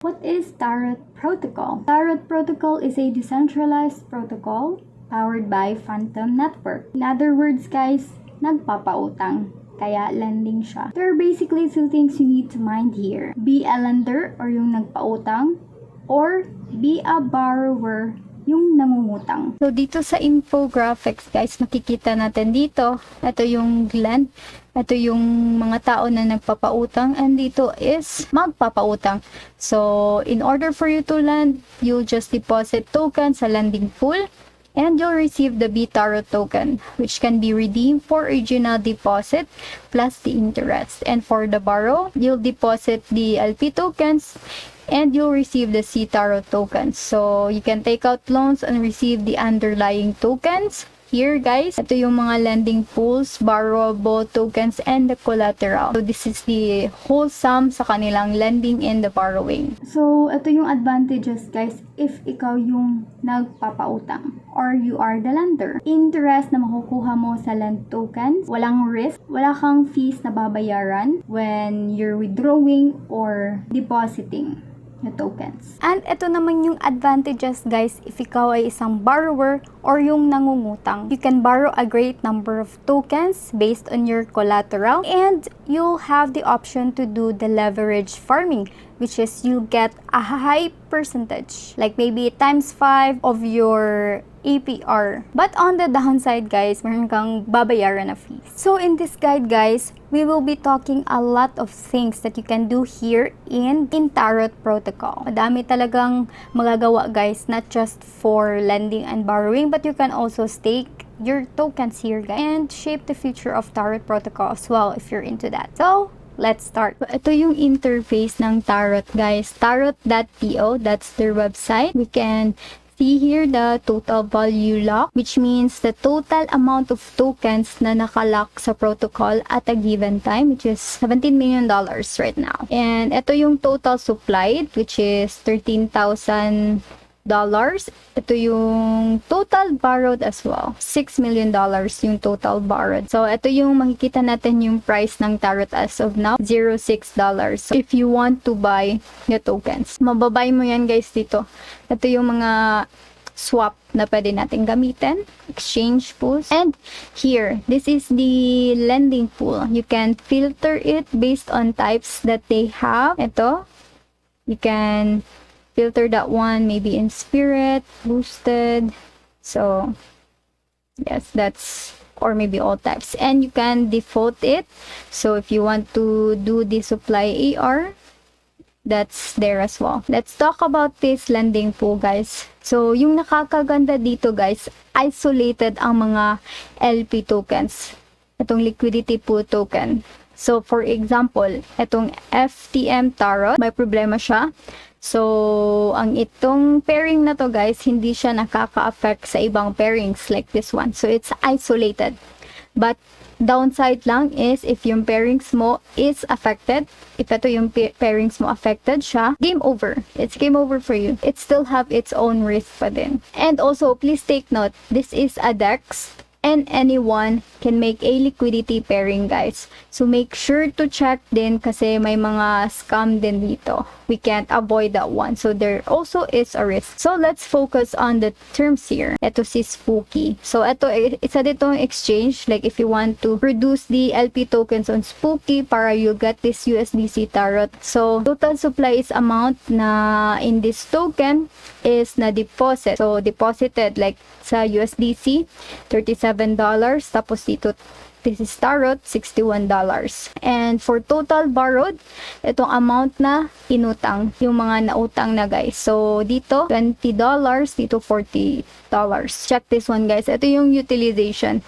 What is Tarot Protocol? Tarot Protocol is a decentralized protocol powered by Fantom network. In other words, guys, nagpapautang. Kaya lending siya. There are basically two things you need to mind here. Be a lender or yung nagpautang, or be a borrower yung nangungutang. So, dito sa infographics, guys, makikita natin dito. Ito yung lend. Ito yung mga tao na nagpapautang. And dito is magpapautang. So, in order for you to lend, you'll just deposit token sa lending pool. And you'll receive the BTarot token, which can be redeemed for original deposit plus the interest. And for the borrow, you'll deposit the LP tokens and you'll receive the xtarot tokens. So you can take out loans and receive the underlying tokens. Here, guys, ito yung mga lending pools, borrowable tokens, and the collateral. So this is the whole sum sa kanilang lending and the borrowing. So ito yung advantages, guys, if ikaw yung nagpapautang or you are the lender. Interest na makukuha mo sa lend tokens, walang risk, wala kang fees na babayaran when you're withdrawing or depositing yung tokens. And ito naman yung advantages, guys, if ikaw ay isang borrower or yung nangungutang. You can borrow a great number of tokens based on your collateral, and you'll have the option to do the leverage farming, which is you get a high percentage, like maybe times 5 of your APR. But on the downside, guys, meron kang babayaran na fees. So in this guide, guys, we will be talking a lot of things that you can do here in Tarot Protocol. Madami talagang magagawa, guys, not just for lending and borrowing, but you can also stake your tokens here, guys, and shape the future of Tarot Protocol as well if you're into that. So let's start. Ito yung interface ng Tarot, guys. Tarot.to, that's their website. We can see here the total value lock, which means the total amount of tokens na nakalock sa protocol at a given time, which is $17 million right now. And ito yung total supplied, which is $13,000. Ito yung total borrowed as well. $6 million yung total borrowed. So, ito yung makikita natin yung price ng Tarot as of now, $06. So, if you want to buy the tokens, mababay mo yan, guys, dito. Ito yung mga swap na pwede natin gamitin, exchange pools. And here, this is the lending pool. You can filter it based on types that they have. Ito, you can filter that one maybe in spirit, boosted. So yes, that's, or maybe all types, and you can default it. So if you want to do the supply AR, that's there as well. Let's talk about this lending pool, guys. So yung nakakaganda dito, guys, isolated ang mga LP tokens, itong liquidity pool token. So for example, itong FTM Tarot, may problema siya. So, ang itong pairing na to, guys, hindi siya nakaka-affect sa ibang pairings like this one. So, it's isolated. But, downside lang is if yung pairings mo is affected, if ito yung pairings mo affected siya, game over. It's game over for you. It still have its own risk pa din. And also, please take note, this is a DEX, and anyone can make a liquidity pairing, guys. So, make sure to check din kasi may mga scam din dito. We can't avoid that one. So, there also is a risk. So, let's focus on the terms here. Ito si Spooky. So, ito, isa ditong exchange. Like, if you want to produce the LP tokens on Spooky para you get this USDC Tarot. So, total supply is amount na in this token is na deposit. So, deposited like sa USDC, $37. Tapos dito, this is Tarot, $61. And for total borrowed, itong amount na inutang, yung mga nautang na, guys. So, dito, $20, dito $40. Check this one, guys. Ito yung utilization,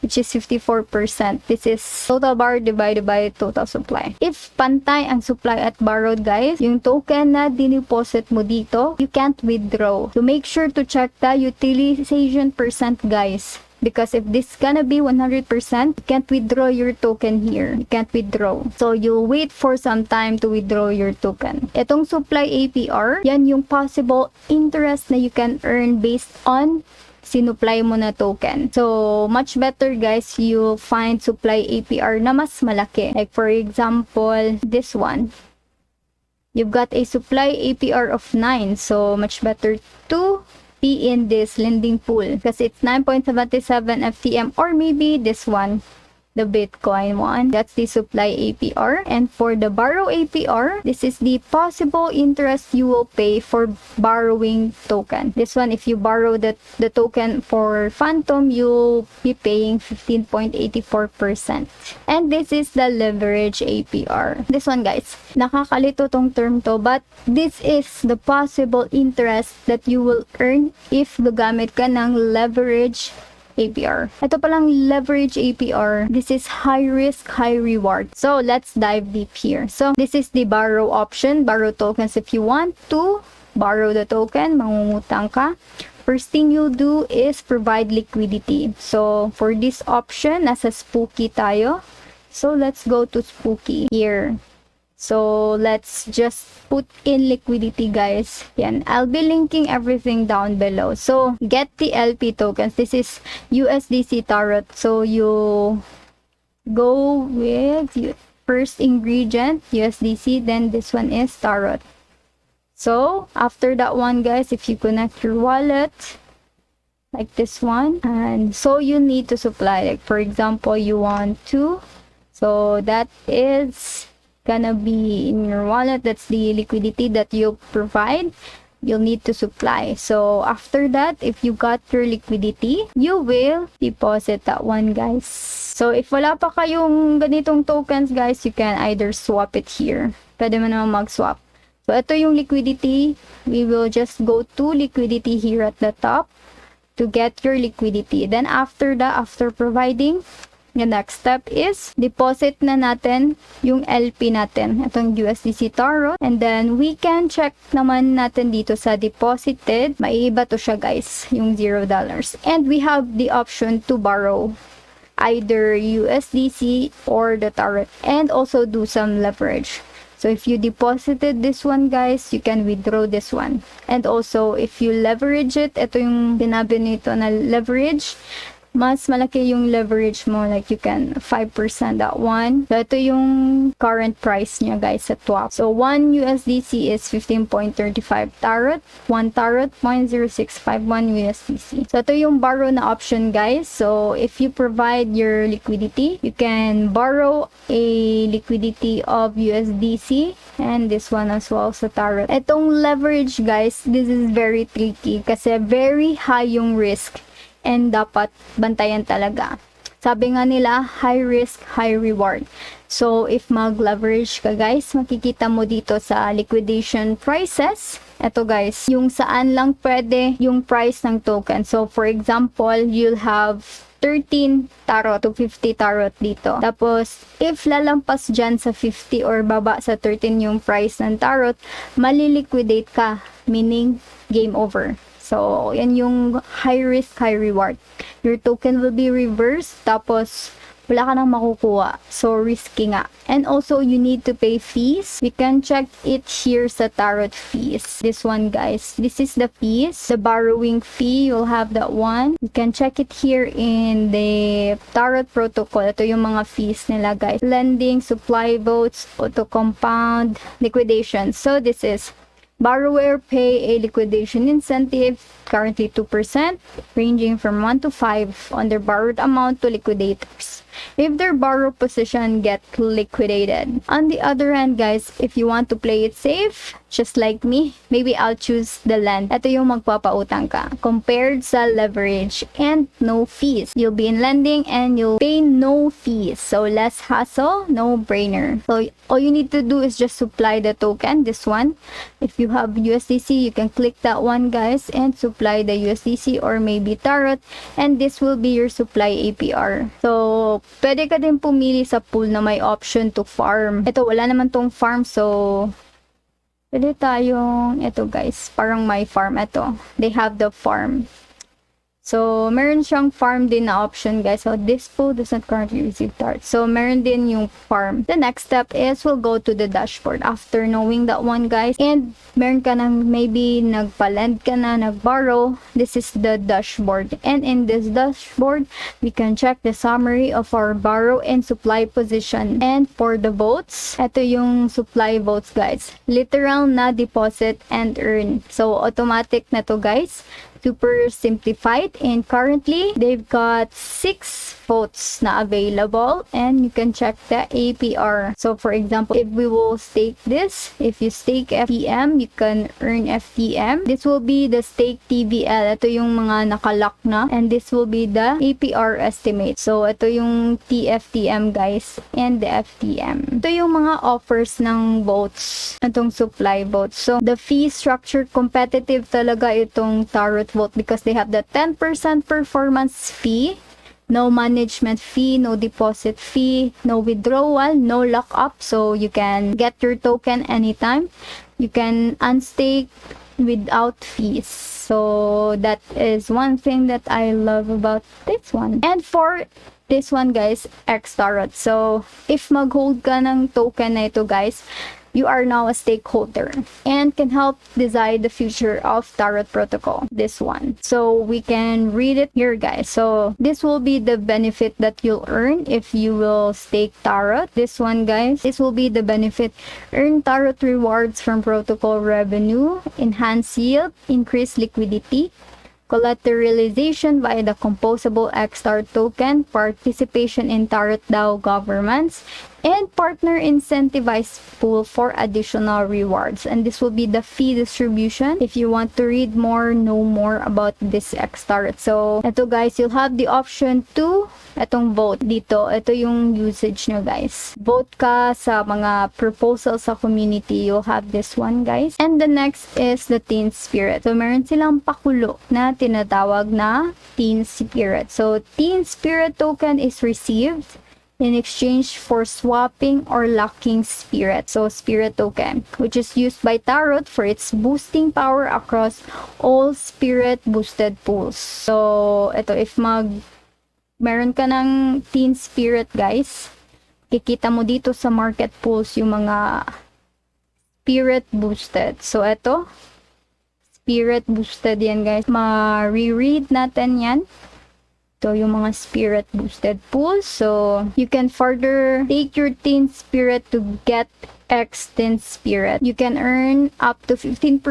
which is 54%. This is total borrowed divided by total supply. If pantay ang supply at borrowed, guys, yung token na dineposit mo dito, you can't withdraw. So, make sure to check the utilization percent, guys. Because if this gonna be 100%, you can't withdraw your token here. You can't withdraw. So, you'll wait for some time to withdraw your token. Itong supply APR, yan yung possible interest na you can earn based on sinupply mo na token. So, much better, guys, you find supply APR na mas malaki. Like, for example, this one. you've got a supply APR of 9. So, much better to be in this lending pool because it's 9.77 FTM, or maybe this one, the Bitcoin one. That's the supply APR. And for the borrow APR, this is the possible interest you will pay for borrowing token. This one, if you borrow the token for Fantom, you'll be paying 15.84%. And this is the leverage APR. This one, guys, nakakalito tong term to, but this is the possible interest that you will earn if gagamit ka ng leverage APR. Ito palang leverage APR. This is high risk, high reward. So, let's dive deep here. So, this is the borrow option. Borrow tokens if you want to borrow the token. Mangungutang ka. First thing you'll do is provide liquidity. So, for this option, nasa Spooky tayo. So, let's go to Spooky here. So, let's just put in liquidity, guys. Yan. I'll be linking everything down below. So, get the LP tokens. This is USDC tarot. So, you go with first ingredient, USDC. Then, this one is tarot. So, after that one, guys, if you connect your wallet, like this one. And so, you need to supply. Like, for example, you want to. So, that is gonna be in your wallet. That's the liquidity that you provide. You'll need to supply. So after that, if you got your liquidity, you will deposit that one, guys. So if wala pa kayong ganitong tokens, guys, you can either swap it here. Pwede mo naman mag-swap. So ito yung liquidity. We will just go to liquidity here at the top to get your liquidity. Then after that, after providing, the next step is deposit na natin yung LP natin, itong USDC tarot, and then we can check naman natin dito sa deposited. Maiiba to siya, guys, yung $0, and we have the option to borrow either USDC or the tarot and also do some leverage. So if you deposited this one, guys, you can withdraw this one. And also if you leverage it, ito yung sinabi nito na leverage, mas malaki yung leverage mo, like you can 5% that one. So ito yung current price niya, guys, sa swap. So 1 USDC is 15.35 tarot, 1 tarot 0.0651 USDC. So ito yung borrow na option, guys. So if you provide your liquidity, you can borrow a liquidity of USDC and this one as well sa tarot. Itong leverage, guys, this is very tricky kasi very high yung risk. And dapat bantayan talaga. Sabi nga nila, high risk, high reward. So, if mag-leverage ka, guys, makikita mo dito sa liquidation prices. Ito, guys, yung saan lang pwede yung price ng token. So, for example, you'll have 13 tarot to 50 tarot dito. Tapos, if lalampas dyan sa 50 or baba sa 13 yung price ng tarot, maliliquidate ka, meaning game over. So, yan yung high risk, high reward. Your token will be reversed, tapos wala ka nang makukuha. So, risky nga. And also, you need to pay fees. We can check it here sa tarot fees. This one, guys. This is the fees. The borrowing fee, you'll have that one. You can check it here in the tarot protocol. Ito yung mga fees nila, guys. Lending, supply votes, auto compound, liquidation. So, this is borrower pay a liquidation incentive, currently 2%, ranging from 1 to 5 on their borrowed amount to liquidators, if their borrow position get liquidated. On the other hand, guys, if you want to play it safe, just like me, maybe I'll choose the lend. Ito yung magpapautang ka. Compared sa leverage and no fees. You'll be in lending and you'll pay no fees. So, less hassle, no brainer. So, all you need to do is just supply the token, this one. If you have USDC, you can click that one, guys, and supply the USDC or maybe tarot. And this will be your supply APR. So, pwede ka din pumili sa pool na may option to farm. Ito, wala naman tong farm. So, pwede tayong, ito, guys, parang my farm. Ito, they have the farm. So, meron siyang farm din na option, guys. So, this pool does not currently receive tarot. So, meron din yung farm. The next step is we'll go to the dashboard. After knowing that one, guys, and meron ka nang maybe nagpa-lend ka na, nag-borrow, this is the dashboard. And in this dashboard, we can check the summary of our borrow and supply position. And for the votes, ito yung supply votes, guys. Literal na deposit and earn. So, automatic na to, guys. Super simplified, and currently they've got 6 votes na available, and you can check the APR. So for example, if we will stake this, if you stake FTM, you can earn FTM. This will be the stake TVL. Ito yung mga nakalock na, and this will be the APR estimate. So ito yung TFTM, guys, and the FTM. Ito yung mga offers ng votes, itong supply votes. So the fee structure, competitive talaga itong tarot vote because they have the 10% performance fee, no management fee, no deposit fee, no withdrawal, no lockup. So you can get your token anytime. You can unstake without fees. So that is one thing that I love about this one. And for this one, guys, xtarot. So if mag-hold ka ng token na ito, guys, you are now a stakeholder and can help decide the future of tarot protocol, this one. So we can read it here, guys. So this will be the benefit that you'll earn if you will stake tarot. This one, guys, this will be the benefit. Earn tarot rewards from protocol revenue, enhance yield, increase liquidity, collateralization via the composable xtarot token, participation in tarot DAO governments, and partner incentivized pool for additional rewards. And this will be the fee distribution if you want to read more, know more about this xtarot. So ito, guys, you'll have the option to etong vote dito. Ito yung usage nyo, guys. Vote ka sa mga proposal sa community. You'll have this one, guys. And the next is the tinSPIRIT. So meron silang pakulo na tinatawag na tinSPIRIT. So tinSPIRIT token is received in exchange for swapping or locking spirit. So spirit token, which is used by tarot for its boosting power across all spirit boosted pools. So ito, if meron ka ng tinSPIRIT, guys, kikita mo dito sa market pools yung mga spirit boosted. So ito, spirit boosted yan, guys. Ma-reread natin yan. So, yung mga spirit boosted pools. So, you can further take your tinSPIRIT to get X tinSPIRIT. You can earn up to 15%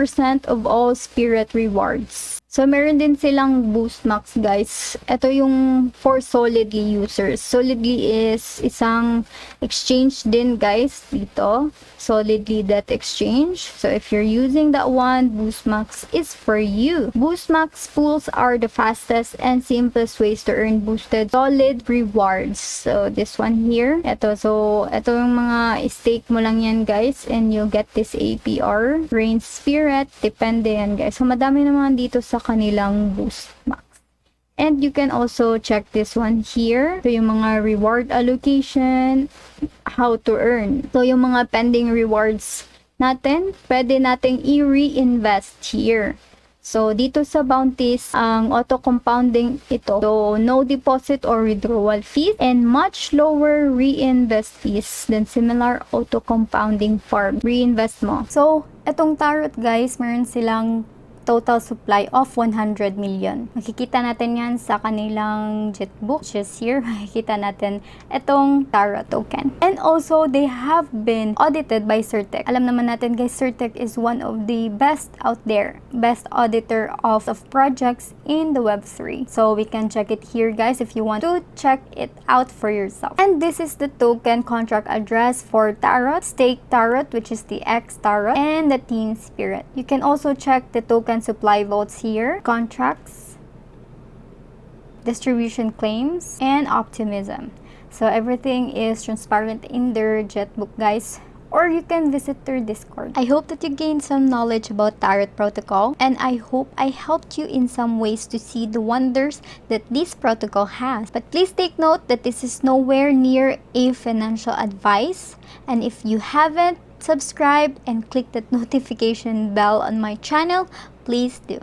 of all spirit rewards. So, meron din silang BoostMaxx, guys. Ito yung for Solidly users. Solidly is isang exchange din, guys, dito. Solidly.exchange. So, if you're using that one, BoostMaxx is for you. BoostMaxx pools are the fastest and simplest ways to earn boosted solid rewards. So, this one here. Ito. So, ito yung mga stake mo lang yan, guys, and you'll get this APR. Rain Spirit. Depende yan, guys. So, madami naman dito sa kanilang BoostMaxx. And you can also check this one here. So, yung mga reward allocation, how to earn. So, yung mga pending rewards natin, pwede nating i-reinvest here. So, dito sa bounties, ang auto-compounding ito. So, no deposit or withdrawal fees and much lower reinvest fees than similar auto-compounding farm. Reinvest mo. So, etong tarot, guys, meron silang total supply of 100 million. Makikita natin yan sa kanilang jetbook. Just here, makikita natin itong tarot token. And also, they have been audited by Certec. Alam naman natin, guys, Certec is one of the best out there. Best auditor of projects in the Web3. So, we can check it here, guys, if you want to check it out for yourself. And this is the token contract address for Tarot, Stake Tarot, which is the xtarot, and the tinSPIRIT. You can also check the token supply votes here, contracts, distribution claims, and optimism. So everything is transparent in their jetbook, guys. Or you can visit their Discord. I hope that you gained some knowledge about Tarot protocol, and I hope I helped you in some ways to see the wonders that this protocol has. But please take note that this is nowhere near a financial advice, and if you haven't subscribed and click that notification bell on my channel, please do.